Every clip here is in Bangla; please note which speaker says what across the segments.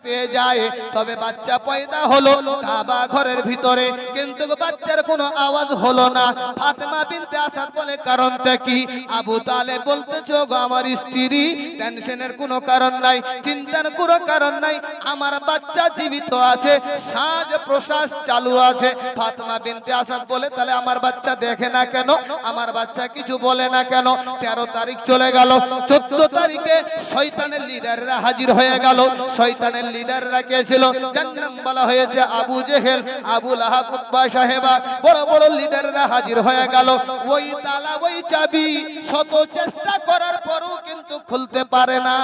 Speaker 1: পেয়ে যায়। তবে বাচ্চা পয়দা হলো কাবা ঘরের ভিতরে, কিন্তু বাচ্চার কোনো আওয়াজ হলো না। ফাতেমা বিনতে আসাদ বলে কারণটা কি? আবু তালেব বলতেছো গো আমার স্ত্রী, টেনশনের কোনো কারণ নাই, চিন্তার কোনো কারণ নাই, আমার বাচ্চা জীবিত আছে, শ্বাস প্রশ্বাস চালু আছে। ফাতেমা বিনতে আসাদ বলে তাহলে আমার বাচ্চা দেখে না কেন, আমার বাচ্চা কিছু বলে না কেন? 13 তারিখ চলে গেল, 14 তারিখে শয়তানের লিডাররা হাজির হয়ে গেল। শয়তানের লিডাররা কে ছিল? যার নাম বলা হয়েছে আবু জেহেল, আবু লাহাব, উতবা সাহেবা, বড় বড় লিডাররা হাজির হয়ে গেল। ওই তালা ওই চাবি শত চেষ্টা করার পরও কিন্তু খুলতে পারে না।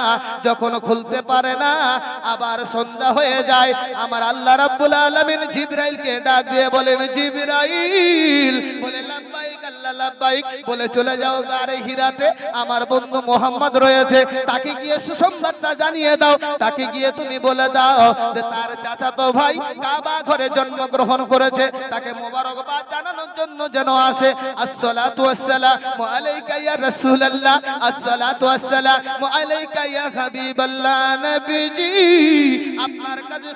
Speaker 1: যখন খুলতে পারে না, আবার সন্ধ্যা হয়ে যায়। আমার আল্লাহ রাব্বুল আলামিন জিবরাইলকে ডাক দিয়ে বলেন, জিবরাইল, বলে লাব্বাইক আল্লাহ লাব্বাইক, বলে চলে যাও গারে হিরাতে, আমার বন্ধু মোহাম্মদ রয়েছে, তাকে গিয়ে সুসংবাদটা জানিয়ে দাও, তাকে গিয়ে তুমি বলে দাও যে তার চাচাতো ভাই কাবা ঘরে জন্মগ্রহণ করেছে, তাকে মোবারকবাদ জানানোর জন্য যেন আসে। আসসালাতু ওয়াসসালামু আলাইকা ইয়া রাসূলুল্লাহ, আসসালাতু ওয়াসসালামু আলাইকা ইয়া হাবিবাল্লাহ, নবীজি আপনার কাছে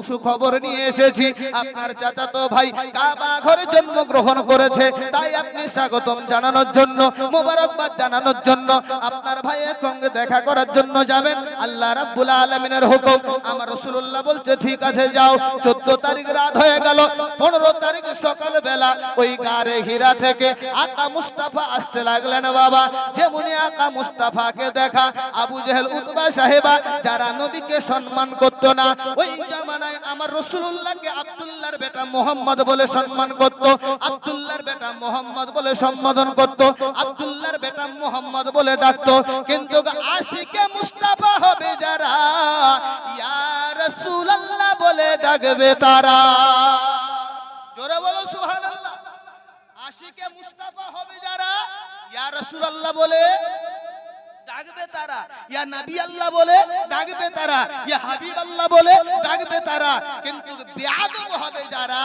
Speaker 1: সুখবর নিয়ে এসেছি, আপনার চাচাতো ভাই কাবা ঘরে জন্মগ্রহণ করেছে, তাই আপনি স্বাগতম জানানোর জন্য, মোবারকবাদ জানানোর জন্য, আপনার ভাইয়ের সঙ্গে দেখা করার জন্য যাবেন। আল্লাহ রাব্বুল আলামিনের হুকুম। আমার রাসূলুল্লাহ বলছে ঠিক আছে যাও। 14 তারিখ রাত হয়ে গেল, 15 তারিখ সকাল বেলা ওই গারে হীরা থেকে আকা মুস্তাফা আসতে লাগলেন। বাবা, যেমনি আকা মুস্তাফাকে দেখা, আবু জেহেল, উতবা সাহেবা যারা নবীকে সম্মান করত না, ওই জামানায় আমার রাসূলুল্লাহকে আব্দুল্লাহর বেটা মুহাম্মদ বলে সম্মান করত, আব্দুল্লাহর বেটা মুহাম্মদ বলে সম্বোধন করত, আব্দুল্লাহর বেটা মুহাম্মদ বলে ডাকতো। কিন্তু আশিকে মুস্তাফা হবে যারা, ইয়া রাসূলুল্লাহ বলে ডাকবে তারা। জোরে বলো সুবহানাল্লাহ। আশিকে মুস্তাফা হবে যারা, ইয়া রাসূলুল্লাহ বলে ডাকবে তারা, ইয়া নবী আল্লাহ বলে ডাকবে তারা, ইয়া হাবিব আল্লাহ বলে ডাকবে তারা। কিন্তু বেয়াদব হবে যারা,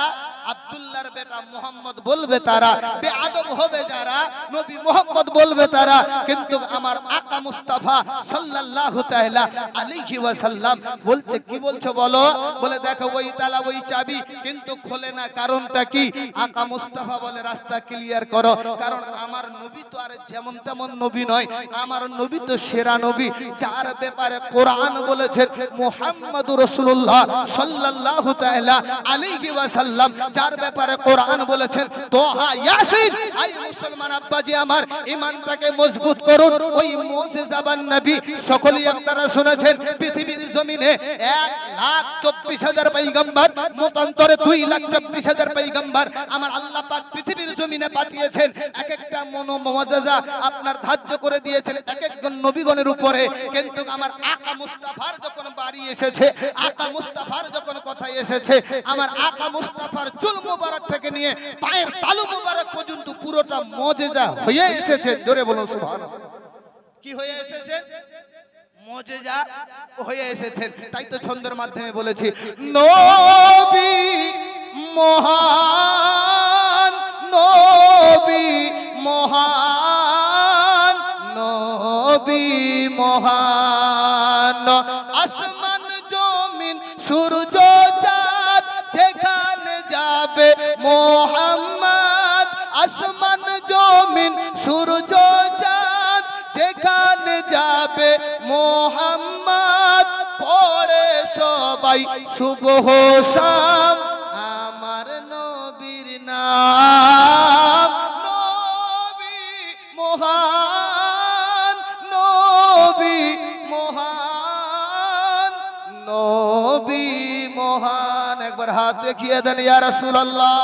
Speaker 1: আব্দুল্লাহর বেটা মুহাম্মদ বলবে তারা, বেয়াদব হবে যারা, নবী মুহাম্মদ বলবে তারা। কিন্তু আমার আকা মুস্তাফা সাল্লাল্লাহু তাআলা আলাইহি ওয়াসাল্লাম বলছে, কি বলছো বলো? বলে দেখো ওই তালা ওই চাবি কিন্তু খোলে না, কারণটা কি? আকা মুস্তাফা বলে রাস্তা ক্লিয়ার করো, কারণ আমার নবী তো আর যেমন তেমন নবী নয়, আমার নবী তো সেরা নবী, যার ব্যাপারে কোরআন বলেছে মুহাম্মাদুর রাসূলুল্লাহ সাল্লাল্লাহু তাআলা আলাইহি ওয়াসাল্লাম, যার ব্যাপারে কোরআন বলেছেন তোহা ইয়াসিন। আই মুসলমান আব্বাজি আমার, ঈমানটাকে মজবুত করুন। ওই মুজিজাবান নবী সকলেই আপনারা শুনেছেন, পৃথিবীর জমিনে 1,24,000 পয়গম্বর, মতান্তরে 2,24,000 পয়গম্বর আমার আল্লাহ পাক পৃথিবীর জমিনে পাঠিয়েছেন। এক একটা মুআজিজা আপনার ধার্য করে দিয়েছেন এক একজন নবীগণের উপরে। কিন্তু আমার আকা মুস্তাফার যখন বাড়ি এসেছে, আকা মুস্তাফার যখন কথা এসেছে, আমার আকা মুস্তাফার চুল মুবারক থেকে নিয়ে পায়ের তালু মুবারক পর্যন্ত পুরোটা মুজিজা হয়ে এসেছে। জোরে বলুন সুবহানাল্লাহ। কি হয়ে এসেছে? মুজিজা হয়ে এসেছেন। তাই তো ছন্দের মাধ্যমে বলেছি, নবী মহান, নবী মহান, নবী মহান, আসমান জমিন সূর্য চাঁদ যেখানে যাবে মুহাম্মদ, আসমান জমিন সূর্য চাঁদ যেখানে যাবে মুহাম্মদ, পড়ে সবাই সুবহ শাম আমার নবীর নাম। নবী মহান, নবী মহান, নবী মহান। একবার হাত দেখিয়ে দেন ইয়া রাসূলুল্লাহ।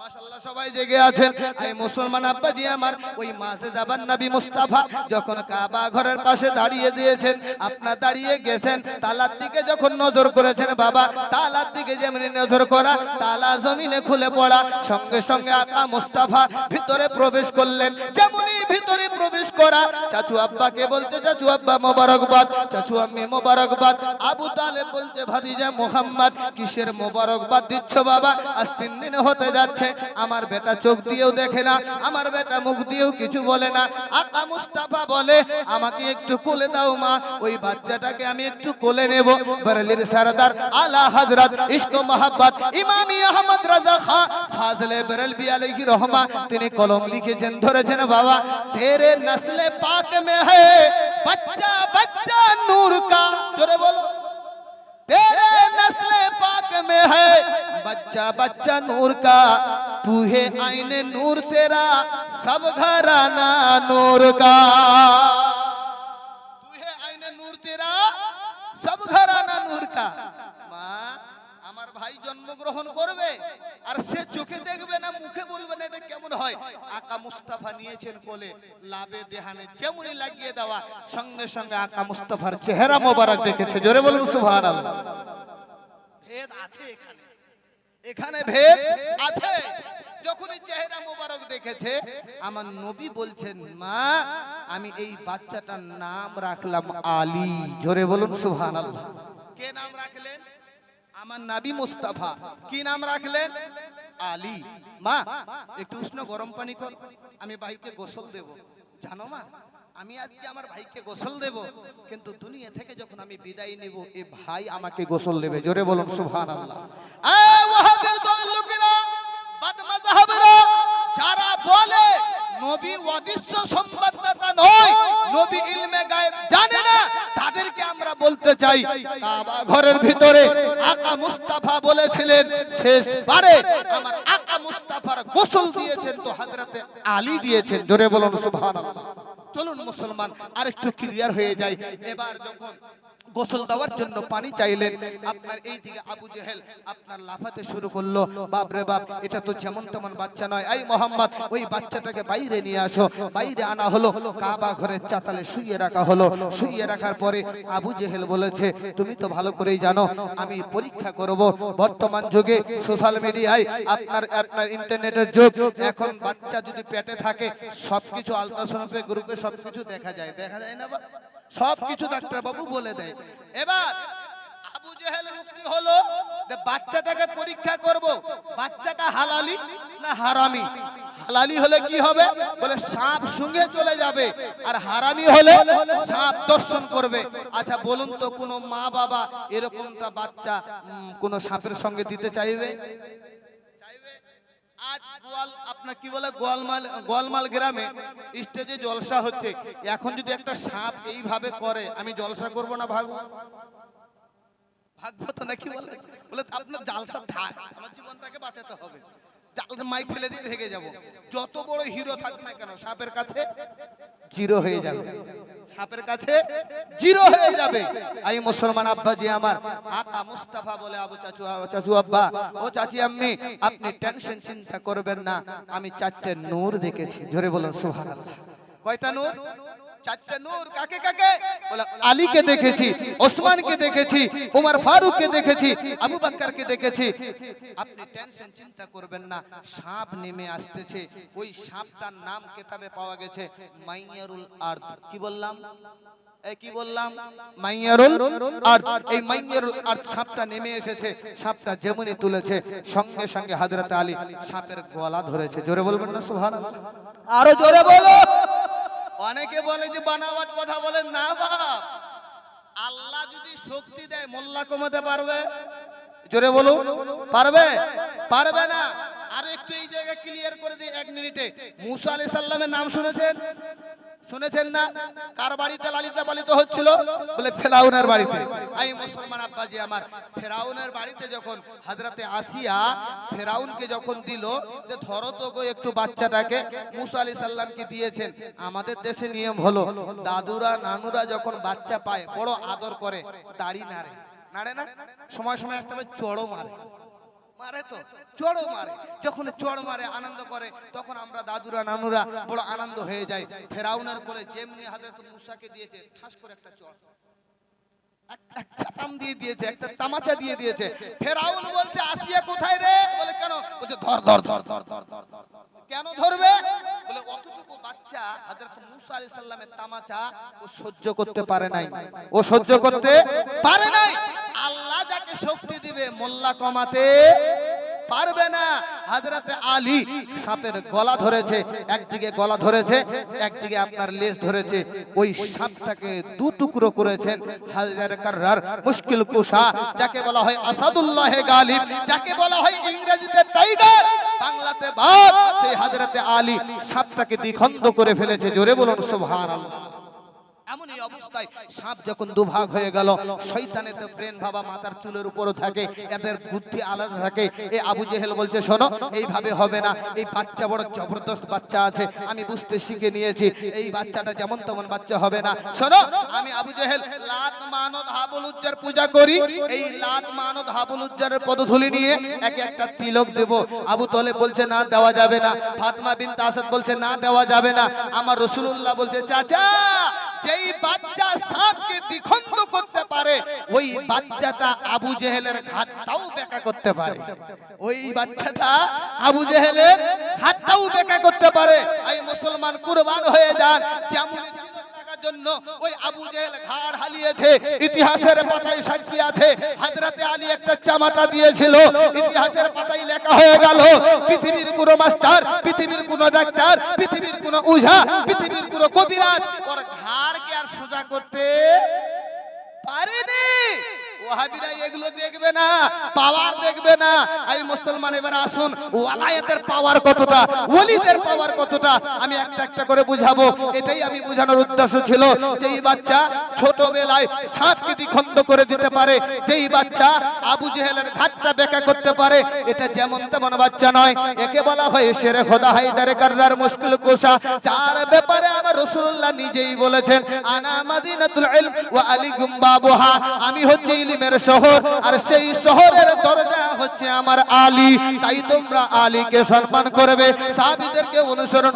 Speaker 1: মাশাআল্লাহ, সবাই জেগে আছেন। এই মুসলমান আব্বাজি আমার, ওই মুজিজাবান নবী মুস্তাফা যখন কাবা ঘরের পাশে দাঁড়িয়ে দিয়েছেন, আপনার দাঁড়িয়ে গেছেন, তালার দিকে যখন নজর করেছেন, বাবা তালার দিকে যেমনি নজর করা, তালা জমিনে খুলে পড়া, সঙ্গে সঙ্গে আকা মুস্তাফা ভিতরে প্রবেশ করলেন। যেমনি ভিতরে প্রবেশ করা, চাচু আব্বাকে বলতে, চাচু আব্বা মোবারকবাদ, চাচু আম্মি মোবারকবাদ। আবু তালেব বলতে, ভাতিজা মুহাম্মদ কিসের মোবারকবাদ দিচ্ছ বাবা? আজ 3 দিন হতে যাচ্ছে আমার বেটা চোখ দিয়েও দেখে না, আমার বেটা মুখ দিয়েও কিছু বলে না। আকা মুস্তাফা বলে আমাকে একটু কোলে দাও মা, ওই বাচ্চাটাকে আমি একটু কোলে নেব। বরেলির সরদার আলা হযরত ইশক ও মোহাব্বত ইমাম আহমদ রাজা খান ফাজলে বরেলভী আলাইহি রহমা তিনি কলম লিখেছেন, ধরেছেন বাবা তেরে নসলে পাক মে হ্যায় बच्चा बच्चा नूर का, जोरे बोलो तेरे नस्ले पाक में है बच्चा बच्चा नूर का, तू है आईने नूर तेरा सब घराना नूर का, तू है आईने नूर तेरा सब घराना नूर का। माँ আমার ভাই জন্মগ্রহণ করবে আর সে চোখে দেখবে না, মুখে বলবে না, এটা কেমন হয়? আকা মুস্তাফা নিয়েছেন কোলে, লাভে দেহানে যেমনই লাগিয়ে দেওয়া, সঙ্গে সঙ্গে আকা মুস্তাফার চেহারা মোবারক দেখেছে। জোরে বলুন সুবহানাল্লাহ। ভেদ আছে এখানে, এখানে ভেদ আছে। যখনই চেহারা মোবারক দেখেছে, আমার নবী বলছেন মা আমি এই বাচ্চাটার নাম রাখলাম আলী। জোরে বলুন সুবহানাল্লাহ। কে নাম রাখলেন? আমার নবী মুস্তাফা। কি নাম রাখলেন? আলী। মা একটু উষ্ণ গরম পানি কর, আমি ভাইকে গোসল দেব। জানো মা আমি আজকে আমার ভাইকে গোসল দেব, কিন্তু দুনিয়া থেকে যখন আমি বিদায় নেব এ ভাই আমাকে গোসল দেবে। জোরে বলুন সুবহানাল্লাহ। এই ওয়াহাবের দলের লোকেরা, বাদমাযহাবরা যারা বলে নবী অদৃশ্য সংবাদদাতা নয়, নবী ইলমে গায়েব জানে না, তাদেরকে আমরা বলতে চাই কাবা ঘরের ভিতরে আকা মুস্তাফা বলেছিলেন শেষবারে আমার আকা মুস্তাফার গোসল দিয়েছেন তো হযরতে আলী দিয়েছেন। জোরে বলুন সুবহানাল্লাহ। চলুন মুসলমান আরেকটু ক্লিয়ার হয়ে যায়। এবার যখন গোসল দেওয়ার জন্য পানি চাইলেন, আপনার এই দিকে আবু জেহেল আপনার লাফাতে শুরু করলো, বাপ রে বাপ এটা তো যেমন তেমন বাচ্চা নয়, এই মোহাম্মদ ওই বাচ্চাটাকে বাইরে নিয়ে আসো। বাইরে আনা হলো, কাবা ঘরের চাতালে শুইয়ে রাখা হলো। শুইয়ে রাখার পরে আবু জেহেল বলেছে তুমি তো ভালো করেই জানো আমি পরীক্ষা করব। বর্তমান যুগে সোশ্যাল মিডিয়ায় আপনার ইন্টারনেটের যুগ, এখন বাচ্চা যদি পেটে থাকে সবকিছু আলট্রাসোনোগ্রাফি গ্রুপে সবকিছু দেখা যায়, দেখা যায় না? সবকিছু ডাক্তার বাবু বলে দেয়। এবার আবু জেহেল যুক্তি হলো যে বাচ্চাটাকে পরীক্ষা করব, বাচ্চাটা হালালি না হারামি। হালালি হলে কি হবে? বলে সাপ সঙ্গে চলে যাবে, আর হারামি হলে সাপ দর্শন করবে। আচ্ছা বলুন তো কোন মা বাবা এরকমটা বাচ্চা কোন সাপের সঙ্গে দিতে চাইবে? আজ আপনার কি বলে গোয়ালমাল গ্রামে স্টেজে জলসা হচ্ছে, এখন যদি একটা সাপ এইভাবে করে আমি জলসা করব না ভাগবো? ভাগবো তো নাকি? বলে আপনার জালসা থাক, আমার জীবনটাকে বাঁচাতে হবে, মাইক ফেলে দিয়ে ভেগে যাব। যত বড় হিরো থাক না কেন সাপের কাছে জিরো হয়ে যাবে, সাপের কাছে জিরো হয়ে যাবে। এই মুসলমান আব্বাজি আমার আকা মুস্তাফা বলে আবু চাচু আব্বা ও চাচি আম্মি আপনি টেনশন চিন্তা করবেন না, আমি চারটে নূর দেখেছি। জোরে বলুন সুবহানাল্লাহ। কয়টা নূর? চারটে নূর। কাকে কাকে? বলে আলীকে দেখেছি, ওসমানকে দেখেছি, ওমর ফারুককে দেখেছি, আবু বকরকে দেখেছি। আপনি টেনশন চিন্তা করবেন না, সাপ নেমে আসতেছে। ওই সাপটার নাম কিতাবে পাওয়া গেছে মাইয়ারুল আরদ। কি বললাম? কি বললাম? মাইয়ারুল আরদ। এই মাইয়ারুল আরদ সাপটা নেমে এসেছে, সাপটা যেমনি তুলেছে সঙ্গে সঙ্গে হযরত আলী সাপের গলা ধরেছে। জোরে বলবেন না সুবহানাল্লাহ? আরো জোরে বলো। অনেকে বলে যে বানাওয়াত কথা বলেন না বাপ, আল্লাহ যদি শক্তি দেয় মোল্লা কমাতে পারবে? জোরে বলো পারবে? পারবে না। আর একটু এই জায়গা ক্লিয়ার করে দিই 1 মিনিটে। মুসা আলাইহিস সালামের নাম শুনেছেন? শুনেছেন না? কার বাড়িতে লালিত পালিত হচ্ছিল? বলে ফেরাউনের বাড়িতে। এই মুসলমান আব্বাজি আমার ফেরাউনের বাড়িতে যখন হযরতে আসিয়া ফেরাউনকে যখন দিল যে ধরো তো গো একটু বাচ্চাটাকে, মুসা আলাইহিস সালামকে দিয়েছেন। আমাদের দেশে নিয়ম হলো দাদুরা নানুরা যখন বাচ্চা পায় বড় আদর করে, দাড়ি নাড়ে, নাড়ে না? সময় সময় একটা চড়ও মারে, মারে তো চড়ও মারে। যখন চড় মারে আনন্দ করে, তখন আমরা দাদুরা নানুরা বড় আনন্দ হয়ে যায়। ফেরাউনের কোলে যেমনি হযরত মুসাকে দিয়েছে ঠাস করে একটা চড়, একটা চাটাম দিয়ে দিয়েছে, একটা তামাচা দিয়ে দিয়েছে। ফেরাউন বলছে আসিয়া কোথায় রে? বলে কেন? বলছে ধর ধর ধর ধর ধর ধর। কেন ধরবে? বলে অতটুকু বাচ্চা হযরত মুসা আলাইহিস সালামের তামাচা ও সহ্য করতে পারে নাই, ও সহ্য করতে পারে নাই। আল্লাহ যাকে শক্তি দিবে মোল্লা কমাতে পারবে না। হযরতে আলী সাপের গলা ধরেছে, একদিকে গলা ধরেছে, একদিকে আপনার লেজ ধরেছে, ওই সাপটাকে দু টুকরো করেছেন। হায়দার কাররার মুশকিল কুশা, যাকে বলা হয় আসাদুল্লাহ গালিব, যাকে বলা হয় ইংরেজিতে টাইগার, বাংলাতে বাঘ, সেই হযরতে আলী সাপটাকে দ্বিখণ্ড করে ফেলেছে। জোরে বলুন সুবহানাল্লাহ। এমন এই অবস্থায় সাপ যখন দুভাগ হয়ে গেল, শয়তানের তো ব্রেন ভাবা মাথার চুলের উপরও থাকে, এদের বুদ্ধি আলাদা থাকে। এই আবু জেহেল বলছে শোনো, এইভাবে হবে না, এই বাচ্চা বড় জবরদস্ত বাচ্চা আছে, আমি বুঝতে শিখে নিয়েছি, এই বাচ্চাটা যেমন তেমন বাচ্চা হবে না। শোনো, আমি আবু জেহেল লাত মানত হাবুল উজ্জার পূজা করি, এই লাত মানত হাবুল উজ্জারের পদধূলি নিয়ে একে একটা তিলক দেব। আবু তালেব বলছে না, দেওয়া যাবে না। ফাতেমা বিনতে আসাদ বলছে না, দেওয়া যাবে না। আমার রাসূলুল্লাহ বলছে চাচা, যেই বাচ্চা সাপকে দ্বিখণ্ড করতে পারে, ওই বাচ্চাটা আবু জেহেলের হাতটাও বেঁকা করতে পারে। ওই বাচ্চাটা আবু জেহেলের হাতটাও বেঁকা করতে পারে। এই মুসলমান কুরবান হয়ে যান। যেমন জন্য ওই আবু জেহেল ঘাড় হালিয়েছে, ইতিহাসের পাতায় সাক্ষী আছে। হযরতে আলী একটা চামাটা দিয়েছিল, ইতিহাসের পাতায় লেখা হয়ে গেল, পৃথিবীর কোন মাস্টার, পৃথিবীর কোন ডাক্তার, পৃথিবীর কোন ওঝা, পৃথিবীর কোন কবিরাজ ওর ঘাড় কে আর সোজা করতে পারেনি। ওয়াহাবিরা এগুলো দেখবে না, পাওয়ার দেখবে না। এই মুসলমান এবার আসুন, ওয়ালায়াতের পাওয়ার কতটা, ওলিদের পাওয়ার কতটা আমি একটা একটা করে বুঝাবো। এটাই আমি বোঝানোর উদ্দেশ্য ছিল। যেই বাচ্চা ছোটবেলায় সাপকে দ্বিখণ্ড করে দিতে পারে, যেই বাচ্চা আবু জেহেলের ঘাটটা বেঁকা করতে পারে, এটা যেমন তেমন বাচ্চা নয়। একে বলা হয় শেরে খোদা হায়দার কাররার মুশকিল কুশা, যার ব্যাপারে আমার রাসূলুল্লাহ নিজেই বলেছেন আনা মাদিনাতুল ইলম ওয়া আলিকুম বাবুহা, আমি হচ্ছে ইলমের শহর, আর সেই শহরের দরজা হচ্ছে আমার আলী। তাই তোমরা আলীকে সম্মান করবে, সাহাবীদেরকে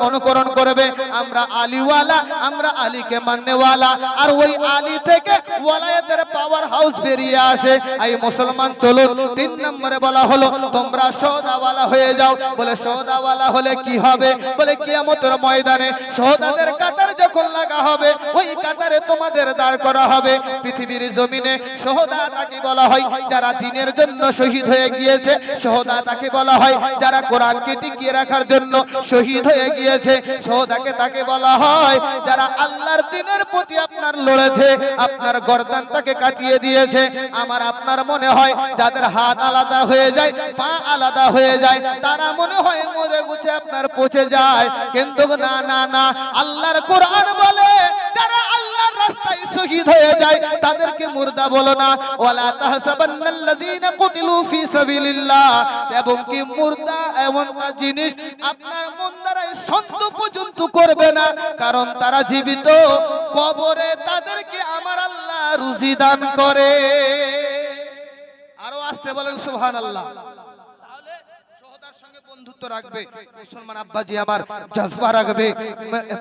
Speaker 1: অনুকরণ করবে। আমরা আলীওয়ালা, আমরা আলীকে মাননেওয়ালা। আর ওই আলী থেকে ওয়ালায়াতের পাওয়ার হাউস বেরিয়ে আসে। এই মুসলমান চলুন, 3 নম্বরে বলা হলো তোমরা সওদাওয়ালা হয়ে যাও। বলে সওদাওয়ালা হলে কি হবে? বলে কিয়ামতের ময়দানে সওদাদের কাতার যখন লাগা হবে, ওই কাতারে তোমাদের দাঁড় করা হবে। পৃথিবীর জমিনে শহীদা তাকে বলা হয় যারা দ্বীনের জন্য শহীদ হয়ে গিয়েছে, শহীদা তাকে বলা হয় যারা কোরআনকে টিকিয়ে রাখার জন্য শহীদ হয়ে গিয়েছে, শহীদাকে তাকে বলা হয় যারা আল্লাহর দ্বীনের প্রতি আপনার লড়েছে, আপনার গর্দানটাকে কাটিয়ে দিয়েছে। আমার আপনার মনে হয় যাদের হাত আলাদা হয়ে যায়, পা আলাদা হয়ে যায়, তারা মনে হয় মরে গুছে আপনার পচে যায়। কিন্তু না না না, আল্লাহর কোরআন বলে যারা আল্লাহর রাস্তায় শহীদ হয়ে যায় তাদেরকে মুর্দা বলো না। ওয়ালা তাহসাবান্নাল্লাযীনা কুতিলু ফি সাবিলিল্লাহ, এবং কি মুর্দা এমনটা জিনিস আপনার মন দ্বারা সন্দেহ পর্যন্ত করবে না, কারণ তারা জীবিত। কবরে তাদেরকে আমার আল্লাহ রুজি দান করে। আরো আসতে বলেন সুবহানাল্লাহ। তাহলে শহীদের সঙ্গে বন্ধুত্ব রাখবে, মুসলমান আব্বাজি আমার জজবা রাখবে,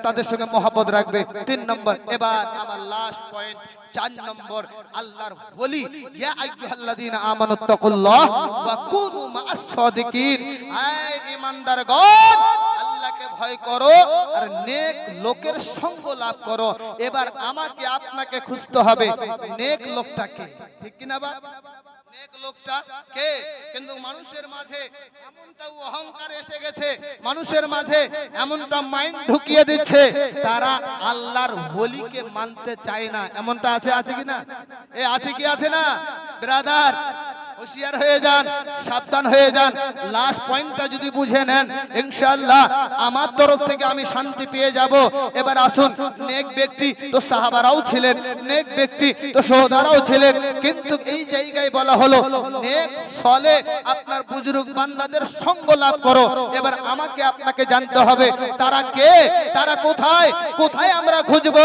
Speaker 1: তাদের সঙ্গে মহব্বত রাখবে। 3 নম্বর, এবার আমার লাস্ট পয়েন্ট 4 নম্বর, আল্লাহর ওলি ইয়া আইয়ুহাল্লাযীনা আমানুত্তাকুল্লাহ ওয়া কুনু মা'আস সাদিকিন। হে ঈমানদারগণ, আল্লাহকে ভয় করো আর নেক লোকের সঙ্গ লাভ করো। এবার আমাকে আপনাকে খুঁজতে হবে নেক লোকটাকে, ঠিক কি না বা? নেক লোকটা কে? কিন্তু মানুষের মাঝে এমনটা অহংকার এসে গেছে, মানুষের মাঝে এমনটা মাইন্ড ঢুকিয়ে দিচ্ছে, তারা আল্লাহর ওলিকে মানতে চায় না। এমনটা আছে, আছে কি না? এ আছে কি আছে না? ব্রাদার হুঁশিয়ার হয়ে যান, সাবধান হয়ে যান। লাস্ট পয়েন্টটা যদি বুঝে নেন, ইনশাআল্লাহ আমার তরফ থেকে আমি শান্তি পেয়ে যাব। এবার আসুন, নেক ব্যক্তি তো সাহাবারাও ছিলেন, নেক ব্যক্তি তো শহীদারাও ছিলেন, কিন্তু এই জায়গায় বলা হলো নেক সলে আপনার বুজুর্গ বান্দাদের সঙ্গ লাভ করো। এবার আমাকে আপনাকে জানতে হবে তারা কে, তারা কোথায়, কোথায় আমরা খুঁজবো?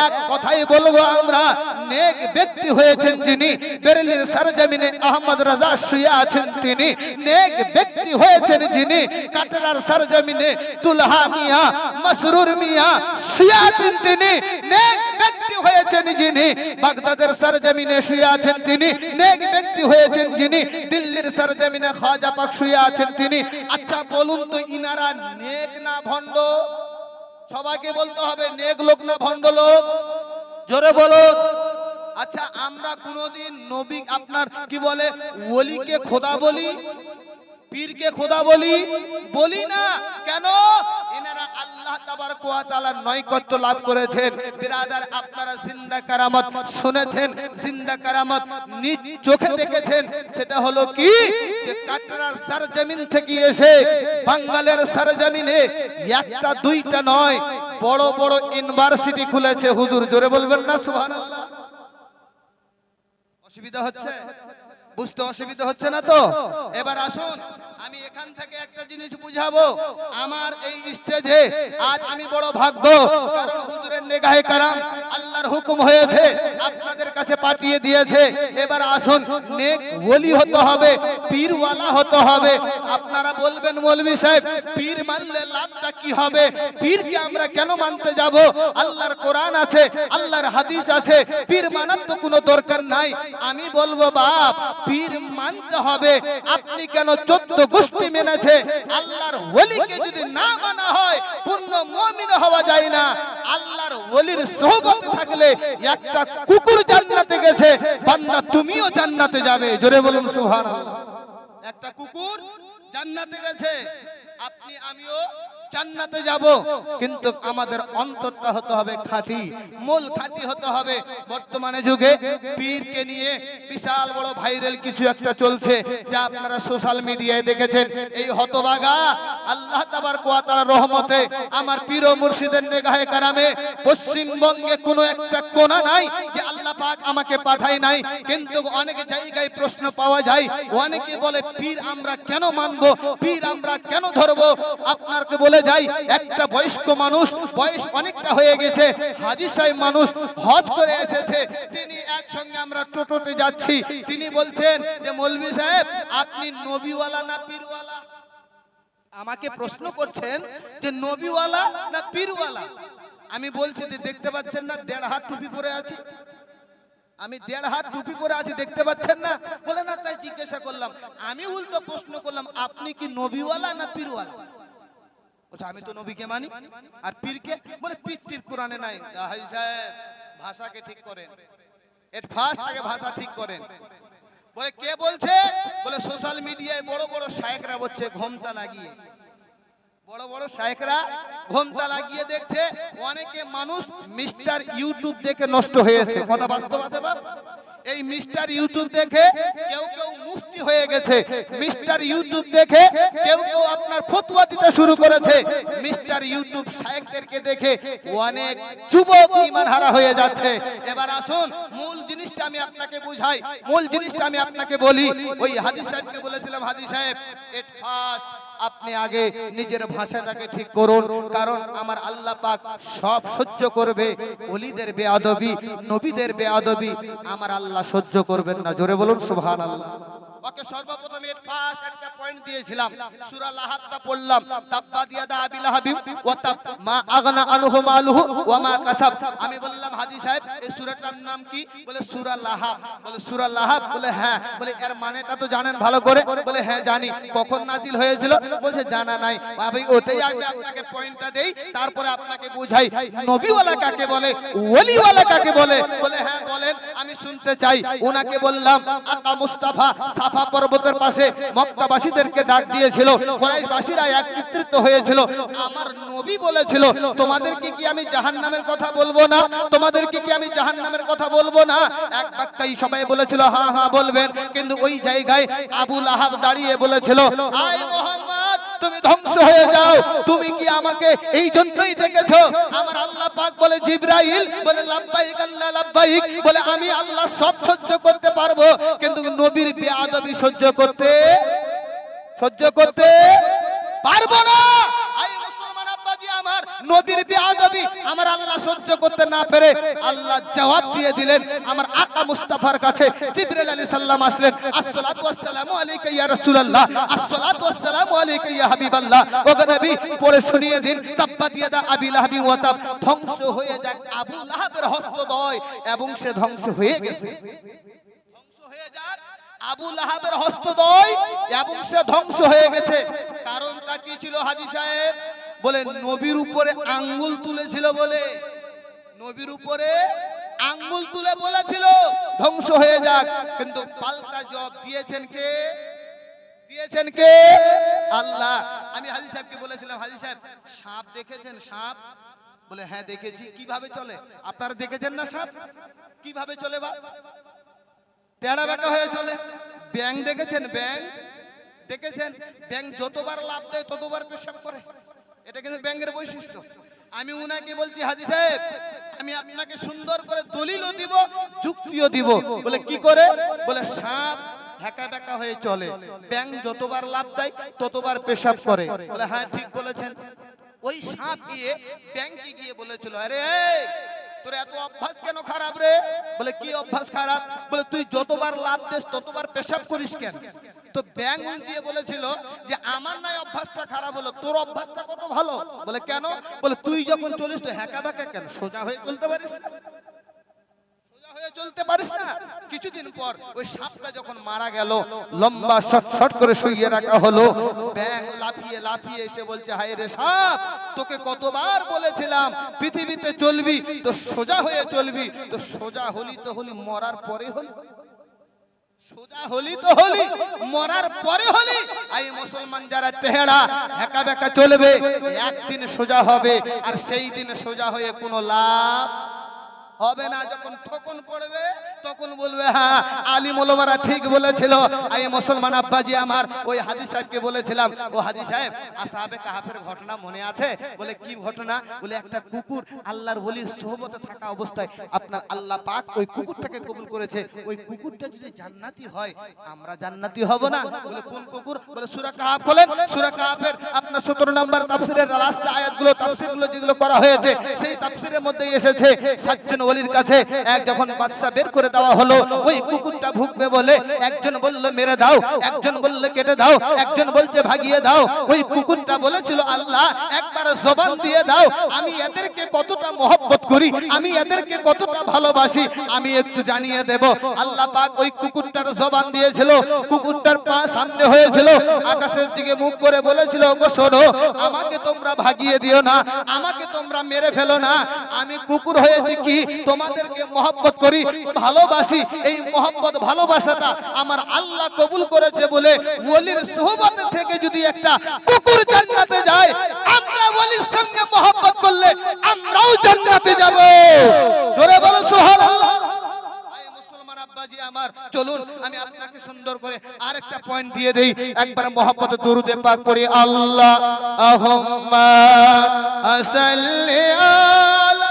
Speaker 1: এক কথাই বলবো আমরা, নেক ব্যক্তি হয়েছেন যিনি, বেরেলির সরজমিনে আহমদ রাজা শুয়ে আছেন তিনি। নেক ব্যক্তি হয়েছেন যিনি, কাটরার সরজমিনে দুলহা মিয়া মসরুর মিয়া শুয়ে আছেন তিনি। নেক ব্যক্তি হয়েছেন যিনি, বাগদাদের সরজমিনে শুয়ে আছেন তিনি। নেক ব্যক্তি হয়েছেন যিনি, দিল্লির সরজমিনে খাজা পাক শুয়ে আছেন তিনি। আচ্ছা বলুন তো, ইনারা নেক না ভণ্ড? সবাইকে বলতে হবে নেক লোক না ভণ্ড লোক? জোরে বলুন। আচ্ছা, আমরা কোনদিন নবী আপনার কি বলে ওলিকে খোদা বলি? পীরকে খোদা বলি বলি না কেন? এনারা আল্লাহ তাবারক ওয়া তাআলার নৈকট্য লাভ করেছেন। বিরাদার, আপনারা জিন্দা কারামত শুনেছেন, জিন্দা কারামত নিজ চোখে দেখেছেন। সেটা হলো কি, যে কাটরার সরজমিন থেকে এসে বাঙ্গালের সরজমিনে একটা দুইটা নয়, বড় বড় ইউনিভার্সিটি খুলেছে। হুজুর জোরে বলবেন না সুবহানাল্লাহ? অসুবিধা হচ্ছে? বুঝতে অসুবিধা হচ্ছে না তো? এবার আসুন, আমি এখান থেকে একটা জিনিস বুঝাবো। আমার এই স্টেজে আজ আমি বড় ভাগ্য, কারণ হুজুরের নেগাহে কারাম আল্লাহর হুকুম হয়েছে, আপনাদের কাছে পাঠিয়ে দিয়েছে। এবার আসুন, নেক ওলি হতে হবে, পীরওয়ালা হতে হবে। আপনারা বলবেন মৌলভী সাহেব, পীর মানলে লাভটা কি হবে? পীরকে আমরা কেন মানতে যাব? আল্লাহর কোরআন আছে, আল্লাহর হাদিস আছে, পীর মানার তো কোনো দরকার নাই। আমি বলবো বাপ, পীর মানতে হবে। আপনি কেন 14 গোষ্ঠী মেনেছে? আল্লাহর ওলিকে যদি না মানা হয়, পূর্ণ মুমিন হওয়া যায় না। আল্লাহর ওলির সোহবতে থাকলে একটা কুকুর জান্নাতে গেছে, বান্দা তুমিও জান্নাতে যাবে। জোরে বলুন সুবহানাল্লাহ। একটা কুকুর জান্নাতে গেছে, আপনি আমিও জান্নাতে যাব, কিন্তু আমাদের অন্তরটা হতে হবে খাঁটি, মূল খাঁটি হতে হবে। বর্তমানে যুগে পীরকে নিয়ে বিশাল বড় ভাইরাল কিছু একটা চলছে, যা আপনারা সোশ্যাল মিডিয়ায় দেখেছেন। এই হতভাগা আল্লাহ তাবারক ওয়া তাআলার রহমতে আমার পীর ও মুর্শিদের নেগাহে কারামে পশ্চিমবঙ্গে কোনো একটা কোণা নাই যে আল্লাহ পাক আমাকে পাঠায় নাই। কিন্তু অনেক জায়গায় প্রশ্ন পাওয়া যায়, অনেকে বলে পীর আমরা কেন মানবো, পীর আমরা কেন ধরবো? আপনাকে বলে যাই, একটা বয়স্ক মানুষ, বয়স অনেকটা হয়ে গেছে, হাজী সাহেব মানুষ, হজ করে এসেছে। তিনি একসঙ্গে আমরা টোটোতে যাচ্ছি, তিনি বলছেন যে মৌলভী সাহেব আপনি নবীওয়ালা না পীরওয়ালা? আমাকে প্রশ্ন করছেন যে নবীওয়ালা না পীরওয়ালা? আমি বলছি যে দেখতে পাচ্ছেন না 1.5 হাত টুপি পরে আছি, আমি 1.5 হাত টুপি পরে আছি, দেখতে পাচ্ছেন না? বলে না, তাই জিজ্ঞাসা করলাম। আমি উল্টো প্রশ্ন করলাম, আপনি কি নবীওয়ালা না পীরওয়ালা? আমি তো নবীকে মানি, আর পীরকে? বলে পীর টির কোরআনে নাই। হাজী সাহেব ভাষাকে ঠিক করেন, এর ফার্স্ট আগে ভাষা ঠিক করেন। বলে কে বলছে? বলে সোশ্যাল মিডিয়ায় বড় বড় শায়েখরা বলছে, ঘোমটা লাগিয়ে, বড় বড় শায়েখরা ঘোমটা লাগিয়ে দেখছে। অনেকে মানুষ মিস্টার ইউটিউব দেখে নষ্ট হয়েছে। কথা বাস্তব আছে বাপ? এই মিস্টার ইউটিউব দেখে কেউ কেউ মুফতি হয়ে গেছে, মিস্টার ইউটিউব দেখে কেউ কেউ আপনার ফতোয়া দিতে শুরু করেছে, মিস্টার ইউটিউব শায়েখদেরকে দেখে অনেক যুবক ঈমান হারা হয়ে যাচ্ছে। এবার আসুন, মূল জিনিসটা আমি আপনাকে বুঝাই, মূল জিনিসটা আমি আপনাকে বলি। ওই হাজী সাহেবকে বলেছিলাম, হাজী সাহেব এট ফার্স্ট আপনি আগে নিজের ভাষাটাকে ঠিক করুন, কারণ আমার আল্লাহ পাক সব সহ্য করবে। ওলিদের বেয়াদবি, নবীদের বেয়াদবি আমার আল্লাহ সহ্য করবেন না। জোরে বলুন সুবহানাল্লাহ। ওকে সর্বপ্রথম এর ফার্স্ট একটা পয়েন্ট দিয়েছিলাম, সূরা লাহাবটা পড়লাম, তাব্বাত ইয়াদা আবি লাহাবি ওয়া তাব মা আগনা আনহু মালুহু ওয়া মা কাসাব। আমি বললাম হাজী সাহেব এই সূরাটার নাম কি? বলে সূরা লাহাব। বলে সূরা লাহাব? বলে হ্যাঁ। বলে এর মানেটা তো জানেন ভালো করে? বলে হ্যাঁ জানি। কখন নাজিল হয়েছিল? বলছে জানা নাই। আমি ওটাই আগে আপনাকে পয়েন্টটা দেই, তারপরে আপনাকে বুঝাই নবীওয়ালা কাকে বলে, ওলিওয়ালা কাকে বলে। বলে হ্যাঁ বলেন, আমি শুনতে চাই। ওনাকে বললাম আকা মুস্তাফা সাফা পর্বতের পাশে মক্কাবাসীদেরকে ডাক দিয়েছিল, কুরাইশবাসীরা একত্রিত হয়েছিল। আমার নবী বলেছিল তোমাদেরকে কি আমি জাহান্নামের কথা বলবো না? তোমাদেরকে কি আমি জাহান্নামের কথা বলবো না? এক বাক্যাই সবাই বলেছিল হ্যাঁ হ্যাঁ বলবেন। কিন্তু ওই জায়গায় আবু লাহাব দাঁড়িয়ে বলেছিল, আয় মুহাম্মদ তুমি ধ্বংস হয়ে যাও, তুমি কি আমাকে এই জন্যই ডেকেছো? আমার আল্লাহ পাক বলে জিবরাইল, বলে লাব্বাইক আল্লাহ লাব্বাইক, বলে আমি আল্লাহ সব সহ্য করতে পারবো, কিন্তু নবীর বেয়াদবি সহ্য করতে পারবো না। আই মুসলমান আব্বাজি আমার, নবীর বেয়াদবি আমার আল্লাহ সহ্য করতে না পেরে আল্লাহ জবাব দিয়ে দিলেন আমার আকা মুস্তাফার কাছে। জিবরাইল আলাইহিস সালাম আসলেন, আসসালাতু ওয়াসসালামু আলাইকা ইয়া রাসূলুল্লাহ, আসসালাতু ওয়াসসালামু আলাইকা ইয়া হাবিবাল্লাহ। ওগো নবী পড়ে শুনিয়ে দিন তাব্বাত ইয়াদা আবি লাহাবি ওয়া তাব। ধ্বংস হয়ে যাক আবু লাহাবের হস্তদ্বয়, এবং সে ধ্বংস হয়ে গেছে। ধ্বংস হয়ে যাক আবু লাহাবের হস্তদ্বয়, এবং সে ধ্বংস হয়ে গেছে। কারণটা কি ছিল হাজী সাহেব? বলে নবীর উপরে আঙ্গুল তুলেছিল, বলে নবীর উপরে আঙ্গুল তুলে বলেছিল ধ্বংস হয়ে যাক। কিন্তু পাল্টা জবাব দিয়েছেন কে? দিয়েছেন কে? আল্লাহ। আমি হাজী সাহেবকে বলেছিলাম, হাজী সাহেব সাপ দেখেছেন? সাপ বলে হ্যাঁ দেখেছি। কিভাবে চলে? আপনারা দেখেছেন না সাপ কিভাবে চলে? বা তেড়া বেঁকা হয়ে চলে। ব্যাঙ দেখেছেন? ব্যাঙ দেখেছেন? ব্যাঙ যতবার লাফ দেয় ততবার পেশাব করে। এটা কিন্তু ব্যাঙের বৈশিষ্ট্য। আমি উনাকে বলছি হাজী সাহেব আমি আপনাকে সুন্দর করে দলিলও দিব, যুক্তিও দিব। বলে কি করে? বলে সাপ হেঁকা বেঁকা হয়ে চলে, ব্যাঙ যতবার লাফ দেয় ততবার পেশাব করে। বলে হ্যাঁ ঠিক বলেছেন। ওই সাপ গিয়ে ব্যাঙকে গিয়ে বলেছিল, আরে তোর এত অভ্যাস কেন খারাপ রে? বলে কি অভ্যাস খারাপ? বলে তুই যতবার লাফ দিস ততবার পেশাব করিস কেন? তো ব্যাঙ দিয়ে বলেছিল যে আমার নাই অভ্যাসটা খারাপ হলো, তোর অভ্যাসটা কত ভালো। বলে কেন? বলে তুই যখন চলিস তো হেঁকা বেঁকা কেন, সোজা হয়ে চলতে পারিস না? সোজা হয়ে চলতে পারিস না? কিছুদিন পর ওই সাপটা যখন মারা গেল, লম্বা শট করে শুইয়ে রাখা হলো, ব্যাঙ লাফিয়ে লাফিয়ে এসে বলছে, হায় রে সাপ, তোকে কতবার বলেছিলাম পৃথিবীতে চলবি তো সোজা হয়ে চলবি। তো সোজা হলি তো হলি, মরার পরে হলি। সোজা হলি তো হলি, মরার পরে হলি। এই মুসলমান যারা তেহেড়া হেঁকা বেঁকা চলবে, একদিন সোজা হবে, আর সেই দিন সোজা হয়ে কোনো লাভ হবে না। যখন ঠকন পড়বে তখন বলবে হ্যাঁ আলিম ওলামারা ঠিক বলেছিল। এই মুসলমান আব্বাজি আমার ওই হাজী সাহেবকে বলেছিলাম, ও হাজী সাহেব আসহাবে কাহাফের ঘটনা মনে আছে? বলে কি ঘটনা? বলে একটা কুকুর আল্লাহর ওলির সোহবতে থাকা অবস্থায় আপনার আল্লাহ পাক ওই কুকুরটাকে কবুল করেছে। ওই কুকুরটা যদি জান্নাতি হয় আমরা জান্নাতি হব না? বলে কোন কুকুর? বলে সূরা কাহাফ বলেন, সূরা কাহাফের আপনার 17 নম্বর তাফসীরের লাস্ট আয়াতগুলো তাফসীরগুলো যেগুলো করা হয়েছে সেই তাফসীরের মধ্যে এসেছে, সাতজন ওলির কাছে এক যখন বাদশা বের করে দেওয়া হলো, ওই কুকুরটা ভুগবে বলে একজন বলল মেরে দাও, একজন বলল কেটে দাও, একজন বলছে ভাগিয়ে দাও। ওই কুকুরটা বলেছিল আল্লাহ একবার জবান দিয়ে দাও, আমি এদেরকে কতটা মহব্বত করি, আমি এদেরকে কতটা ভালোবাসি, আমি একটু জানিয়ে দেব। আল্লাহ পাক ওই কুকুরটার জবান দিয়েছিল, কুকুরটার পা সামনে হয়েছিল, আকাশের দিকে মুখ করে বলেছিল, ওগো শোনো, আমাকে তোমরা ভাগিয়ে দিও না, আমাকে তোমরা মেরে ফেলো না, আমি কুকুর হয়েছি কি তোমাদেরকে মহব্বত করি, ভালোবাসি। এই মহব্বত ভালোবাসাটা আমার আল্লাহ কবুল করেছে বলে ওলির সোহবত থেকে যদি একটা কুকুর জান্নাতে যায়, আমরা ওলির সঙ্গে মহব্বত করলে আমরাও জান্নাতে যাব। জোরে বলো সুবহানাল্লাহ। এই মুসলমান আব্বাজি আমার, চলুন আমি আপনাকে সুন্দর করে আরেকটা পয়েন্ট দিয়ে দেই। একবার মহব্বতে দরুদে পাক পড়ি, আল্লাহুম্মা সাল্লি আলা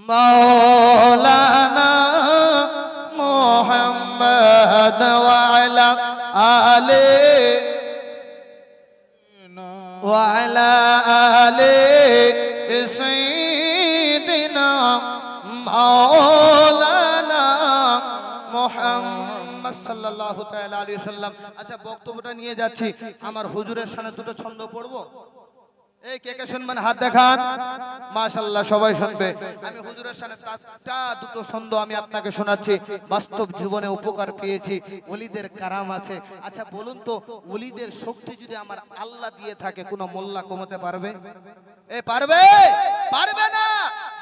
Speaker 1: মাওলানা মুহাম্মদ ওয়া আলা আলি সাইয়্যিদিনা মাওলানা মুহাম্মদ সাল্লাল্লাহু তাআলা আলাইহি ওয়াসাল্লাম। আচ্ছা বক্তব্যটা নিয়ে যাচ্ছি, আমার হুজুরের সামনে দুটো ছন্দ পড়বো। এই কে কে শুনবেন হাত দেখান, মাশাআল্লাহ সবাই শুনবে। আমি হুজুরের সামনে দুটো ছন্দ আমি আপনাকে শোনাচ্ছি, বাস্তব জীবনে উপকার পেয়েছি, ওলিদের কারাম আছে। আচ্ছা বলুন তো, ওলিদের শক্তি যদি আমার আল্লাহ দিয়ে থাকে কোনো মোল্লা কমাতে পারবে? পারবে? পারবে না।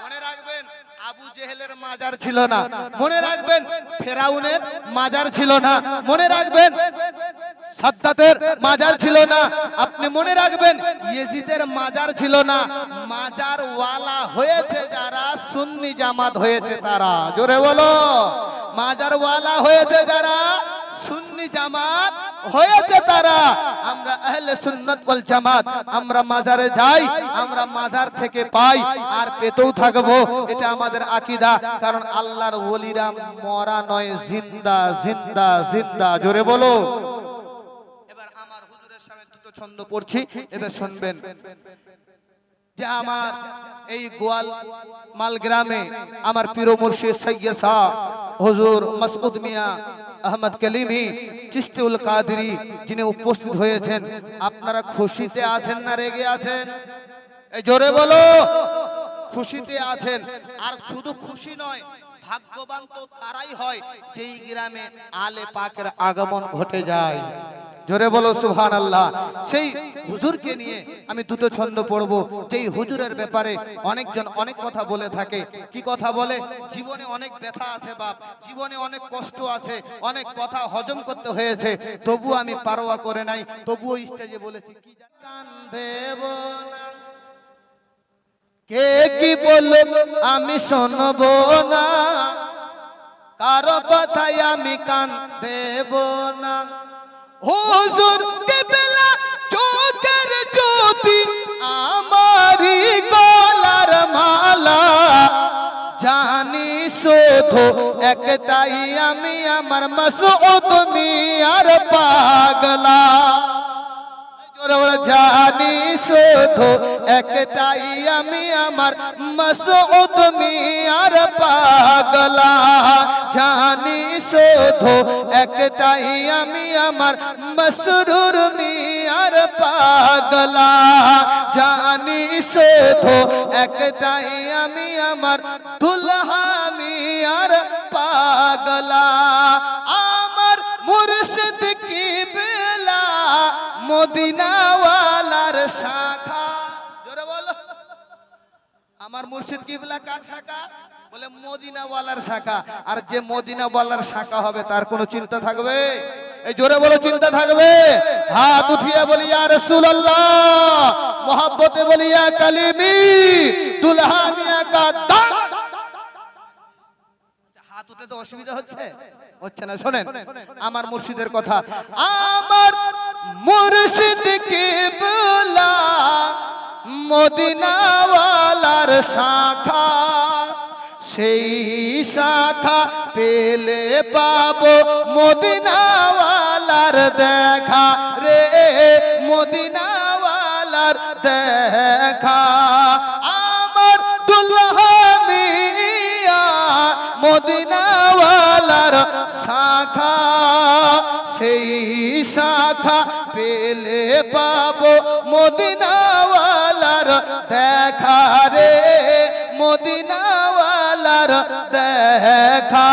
Speaker 1: মনে রাখবেন আবু জেহেলের মাজার ছিল না, মনে রাখবেন ফেরাউনের মাজার ছিল না, মনে রাখবেন সাদ্দাতের মাজার ছিল না, আপনি মনে রাখবেন ইয়েজিদের মাজার ছিল না। মাজার ওয়ালা হয়েছে যারা, সুন্নি জামাত হয়েছে তারা। জোরে বলো, মাজার ওয়ালা হয়েছে যারা, সুন্নি জামাত হয়েছে তারা। আমরা আহলে সুন্নাত ওয়াল জামাত, আমরা মাজারে যাই, আমরা মাজার থেকে পাই আর পেতেও থাকবো, এটা আমাদের আকীদা। কারণ আল্লাহর ওলিরা মরা নয়, জিন্দা জিন্দা জিন্দা। জোরে বলো। এবার আমার হুজুরের সামনে দুটো ছন্দ পড়ছি, এবার শুনবেন। যে আমার এই গোয়াল মাল গ্রামে আমার পীর মুর্শিদ সৈয়দ শাহ হুজুর মাসউদ মিয়া আহমদ কালিমি চিশতিউল কাদেরী যিনি উপস্থিত হয়েছেন, আপনারা খুশিতে আছেন না রেগে আছেন? এই জোরে বলো। খুশিতে আছেন। আর শুধু খুশি নয়, ভাগ্যবান তো তারাই হয় যেই গ্রামে আলে পাকের আগমন ঘটে যায়। জোরে বলো সুবহানাল্লাহ। সেই হুজুরকে নিয়ে আমি দুটো ছন্দ পড়বো, যেই হুজুরের ব্যাপারে অনেকজন অনেক কথা বলে থাকে। কি কথা বলে? জীবনে অনেক ব্যথা আছে বাপ, জীবনে অনেক কষ্ট আছে, অনেক কথা হজম করতে হয়েছে, তবুও আমি পারোয়া করে নাই, তবুও স্টেজে বলেছি কি কান দেব না, কে কি বলুক আমি শুনবো না, কারো কথায় আমি কান দেব না। হুজুর কেবলা চোখের জ্যোতি, আমারি গলার মালা, জানি শুধু একটাই আমি, আমার মাসউদ মিয়ার পাগলা। জানি শুধু একটাই আমি, আমার মাসউদ মিয়ার পাগলা, জানি শুধু একটাই আমি, আমার মসরুর মিয়ার পাগলা, জানি শুধু একটাই আমি, আমার দুলহা মিয়ার পাগলা। আমার মুর্শিদ কিবলা মদিনাওয়ালার শাখা, জোরে বলো। আমার মুর্শিদ কিবলা কার শাখা? বলে মদিনাওয়ালার শাখা। আর যে মদিনাওয়ালার শাখা হবে তার কোনো চিন্তা থাকবে? এই জোরে বলো, চিন্তা থাকবে? হাত উঠিয়ে বলি ইয়া রাসূলুল্লাহ, মোহাব্বতে বলি ইয়া কালিমি, দুলহা মিয়া কা দাম। হাত উঠাতে অসুবিধা হচ্ছে? হচ্ছে না। শোনেন আমার মুর্শিদের কথা। আমার মুর্শিদ কিবলা মদিনাওয়ালার শাখা, সেই শাখা পেলে পাবো মদিনাওয়ালার দেখা রে, মদিনাওয়ালার দেখা। আমার দুলহা মিয়া মদিনাওয়ালার শাখা, সেই শাখা পেলে পাবো মদিনাওয়ালার দেখা রে, মদিনাওয়ালার দেখা।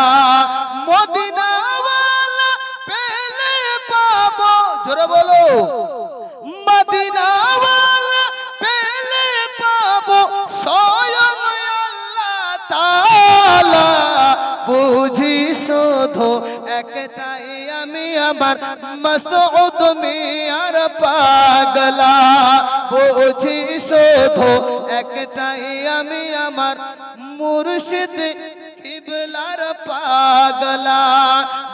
Speaker 1: মদিনাওয়ালা পেলে পাবো, জোরে বলো, মদিনাওয়ালা পেলে পাবো স্বয়ং আল্লাহ তাআলা, বুঝি শুধু একটাই আমি, আমার মাসউদ মিয়ার পাগলা, বুঝি শুধু একটাই আমি, আমার মুর্শিদ কিবলার পাগলা।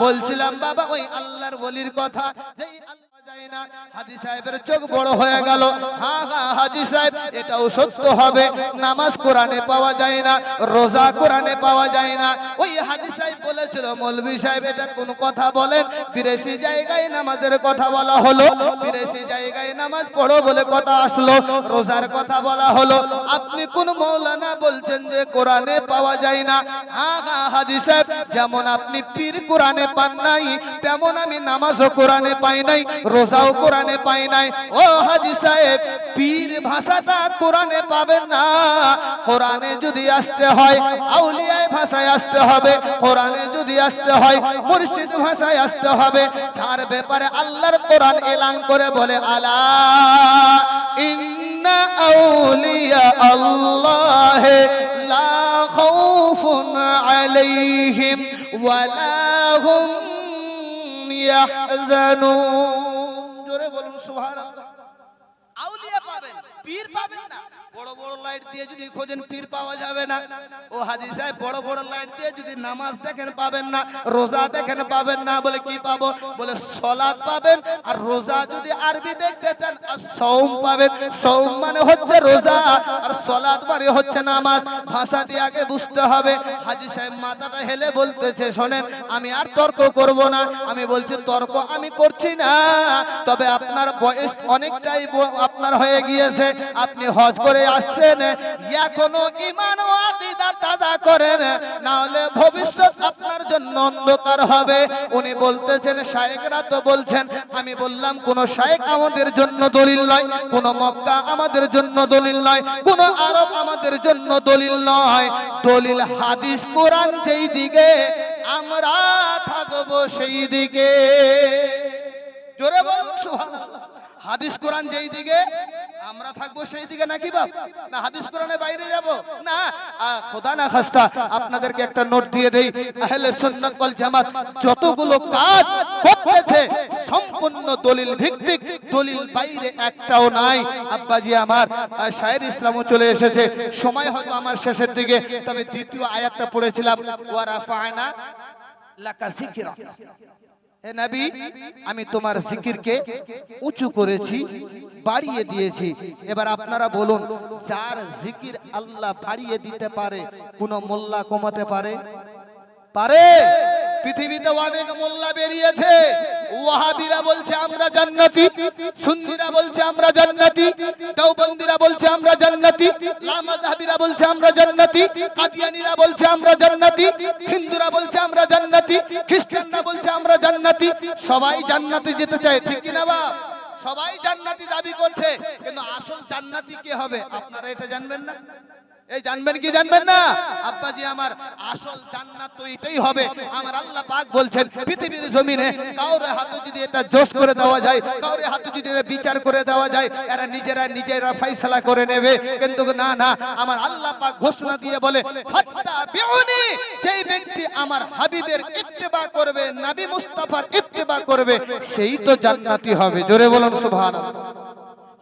Speaker 1: বলছিলাম বাবা ওই আল্লাহর ওলির কথা, যেই আল্লাহ যায় না, হাজী সাহেবের চোখ বড় হয়ে গেল। হ্যাঁ হ্যাঁ হাজী সাহেব, এটাও সত্য হবে, নামাজ কোরআনে পাওয়া যায় না, রোজা কোরআনে পাওয়া যায় না। ওই হাজী সাহেব বলেছিল, মৌলভী সাহেব এটা কোন কথা বলেন, 82 জায়গায় নামাজের কথা বলা হলো, 82 জায়গায় নামাজ পড়ো বলে কথা আসলো, রোজার কথা বলা হলো, আপনি কোন মৌলানা বলছেন যে কোরআনে পাওয়া যায় না? হ্যাঁ হ্যাঁ হাজী সাহেব, যেমন আপনি পীর কোরআনে পান নাই, তেমন আমি নামাজও কোরআনে পাই নাই, রোজাও কোরআনে পাই নাই। ও হাজী সাহেব, পীর ভাষাটা কোরআনে পাবেন না, কোরআনে যদি আসতে হয় আউলিয়ায় ভাষায় আসতে হবে, কোরআনে যদি আসতে হয় মুর্শিদ ভাষায় আসতে হবে, যার ব্যাপারে আল্লাহর কোরআন এলান করে বলে, আলা ইন্না আউলিয়া আল্লাহ লা খাউফুন আলাইহিম ওয়ালা হুম ইয়াহজানুন। জোরে বলুন সুবহানাল্লাহ। আউলিয়া পাবেন, পীর পাবেন না। বড় বড় লাইট দিয়ে যদি খোঁজেন পীর পাওয়া যাবে না। ও হাজী সাহেব, বড় বড় লাইট দিয়ে যদি নামাজ দেখেন পাবেন না, রোজা দেখেন পাবেন না। বলে কি পাবো? বলে সালাত পাবেন, আর রোজা যদি আরবি দেখতে চান আর সওম পাবেন। সওম মানে হচ্ছে রোজা, আর সালাত মানে হচ্ছে নামাজ। ভাষা দিয়ে আগে বুঝতে হবে। হাজী সাহেব মাথাটা হেলে বলতেছে, শোনেন আমি আর তর্ক করব না। আমি বলছি তর্ক আমি করছি না, তবে আপনার বয়স অনেকটাই আপনার হয়ে গিয়েছে, আপনি হজ করে আসছেন, এখনো ঈমান ও আকীদা তাজা করেন, না হলে ভবিষ্যৎ আপনার জন্য অন্ধকার হবে। উনি বলতেছেন শায়েখরা তো বলছেন। আমি বললাম কোন শায়েখ আমাদের জন্য দলিল নয়, কোন মক্কা আমাদের জন্য দলিল নয়, কোন আরব আমাদের জন্য দলিল নয়। দলিল হাদিস কোরআন, যেই দিকে আমরা থাকবো সেই দিকে। জোরে বলুন সুবহানাল্লাহ। হাদিস কোরআন যেই দিকে আমরা থাকবো সেই দিকে নাকি বাপ, না হাদিস কোরআনের বাইরে যাব না। খোদা না খাস্তা আপনাদেরকে একটা নোট দিয়ে দেই, আহলে সুন্নাত ওয়াল জামাত যতগুলো কাজ করতেছে সম্পূর্ণ দলিল ভিত্তিক, দলিল বাইরে একটাও নাই। আব্বাজি আমার শায়ের ইসলামও চলে এসেছে, সময় হয়তো আমার শেষের দিকে, তবে দ্বিতীয় আয়াতটা পড়েছিলাম ওয়া রাফা'না লাকা যিকরা। হে নবী, আমি তোমার জিকিরকে উঁচু করেছি, বাড়িয়ে দিয়েছি। এবার আপনারা বলুন, যার জিকির আল্লাহ বাড়িয়ে দিতে পারে কোন মোল্লা কমাতে পারে? পারে? পৃথিবীতে অনেক মোল্লা বেরিয়েছে, ওয়াহাবিরা বলছে আমরা জান্নাতি, সুন্নিরা বলছে আমরা জান্নাতি, দেওবন্দিরা বলছে আমরা জান্নাতি, লামাযহাবিরা বলছে আমরা জান্নাতি, কাদিয়ানীরা বলছে আমরা জান্নাতি, হিন্দুরা বলছে আমরা জান্নাতি, খ্রিস্টানরা বলছে আমরা জান্নাতি। সবাই জান্নাতে যেতে চায়, ঠিক কি না বাপ? সবাই জান্নাতি দাবি করছে, কিন্তু আসল জান্নাতি কে হবে আপনারা এটা জানবেন না? এই জানবেন কি জানবেন না? আব্বাজি আমার, আসল জান্নাত তো এটাই হবে। আমার আল্লাহ পাক বলছেন পৃথিবীর জমিনে কাউরে হাতে যদি এটা জোশ করে দেওয়া যায়, কাউরে হাতে যদি এটা বিচার করে দেওয়া যায়, এরা নিজেরা ফয়সালা করে নেবে। কিন্তু না না, আমার আল্লাহ পাক ঘোষণা দিয়ে বলে ফাত্তাবিউনি, যেই ব্যক্তি আমার হাবিবের ইত্তেবা করবে, নবী মুস্তাফার ইত্তেবা করবে, সেই তো জান্নাতি হবে। জোরে বলুন সুবহানাল্লাহ।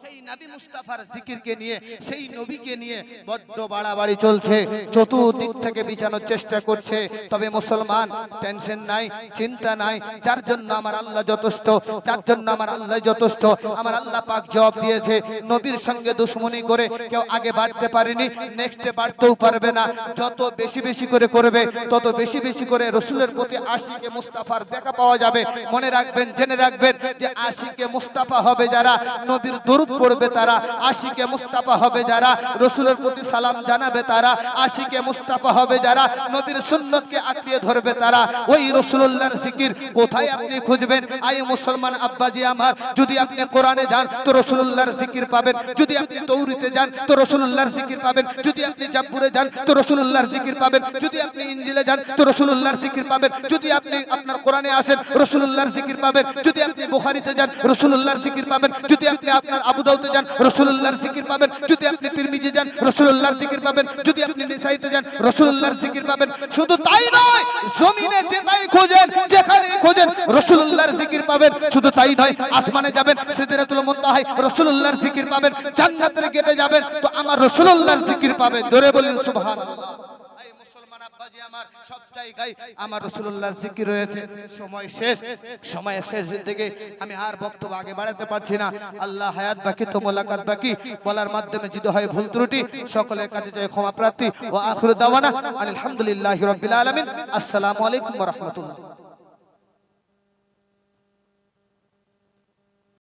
Speaker 1: সেই নবী মুস্তাফার জিকিরকে নিয়ে, সেই নবীকে নিয়ে বড্ড বাড়াবাড়ি চলছে, চতুর্দিক থেকে বিছানোর চেষ্টা করছে। তবে মুসলমান টেনশন নাই, চিন্তা নাই, যার জন্য আমার আল্লাহ যথেষ্ট, যার জন্য আমার আল্লাহ যথেষ্ট। আমার আল্লাহ পাক জবাব দিয়েছে, নবীর সঙ্গে দুশমনি করে কেউ আগে বাড়তে পারেনি, নেক্সটে বাড়তেও পারবে না। যত বেশি বেশি করে করবে, তত বেশি বেশি করে রাসূলের প্রতি আশিকে মুস্তাফার দেখা পাওয়া যাবে। মনে রাখবেন, জেনে রাখবেন যে আশিকে মুস্তাফা হবে যারা, নবীর দরুদ পড়বে তারা, আশিকে মুস্তাফা হবে যারা, রাসূলের প্রতি সালাম জানাবে তারা, আশিকে মুস্তাফা হবে যারা, নবীর সুন্নতকে আঁকড়িয়ে ধরবে তারা। ওই রাসূলুল্লাহর জিকির কোথায় আপনি খুঁজবেন? আই মুসলমান আব্বাজি আমার, যদি আপনি কোরআনে যান তো রাসূলুল্লাহর জিকির পাবেন, যদি আপনি তৌরাতে যান তো রাসূলুল্লাহর জিকির পাবেন, যদি আপনি জাবুরে যান তো রাসূলুল্লাহর জিকির পাবেন, যদি আপনি ইনজিলে যান তো রাসূলুল্লাহর জিকির পাবেন, যদি আপনি আপনার কোরআনে আসেন রাসূলুল্লাহর জিকির পাবেন, যদি আপনি বুখারীতে যান রাসূলুল্লাহর জিকির পাবেন, যদি আপনি আপনার আবু দাউদে যান রাসূলুল্লাহর জিকির পাবেন, যদি আপনি তিরমিজি যান রাসূলুল্লাহর জিকির পাবেন, যদি আপনি নিসাইতে যান রাসূলুল্লাহর জিকির পাবেন। শুধু তাই নয়, জমিনে যেটাই খোঁজেন, যেখানে খোঁজেন রাসূলুল্লাহর জিকির পাবেন। শুধু তাই নয়, আসমানে যাবেন সিদরাতুল মুনতাহায় রাসূলুল্লাহর জিকির পাবেন, জান্নাতের গেটে যাবেন তো আমার রাসূলুল্লাহর জিকির পাবেন। জোরে বলেন সুবহানাল্লাহ। আমার সব জায়গায় আমার রাসূলুল্লাহর জিকির রয়েছে। সময়ের শেষ দিকে আমি আর বক্তব্য আগে বাড়াতে পারছি না। আল্লাহ হায়াত বাকি তো মোলাকাত বাকি, বলার মাধ্যমে যদি হয় ভুল ত্রুটি সকলের কাছে চাই ক্ষমা প্রার্থী। ওয়া আখিরু দাওয়ানা আলহামদুলিল্লাহি রাব্বিল আলামিন। আসসালামু আলাইকুম ওয়া রাহমাতুল্লাহ।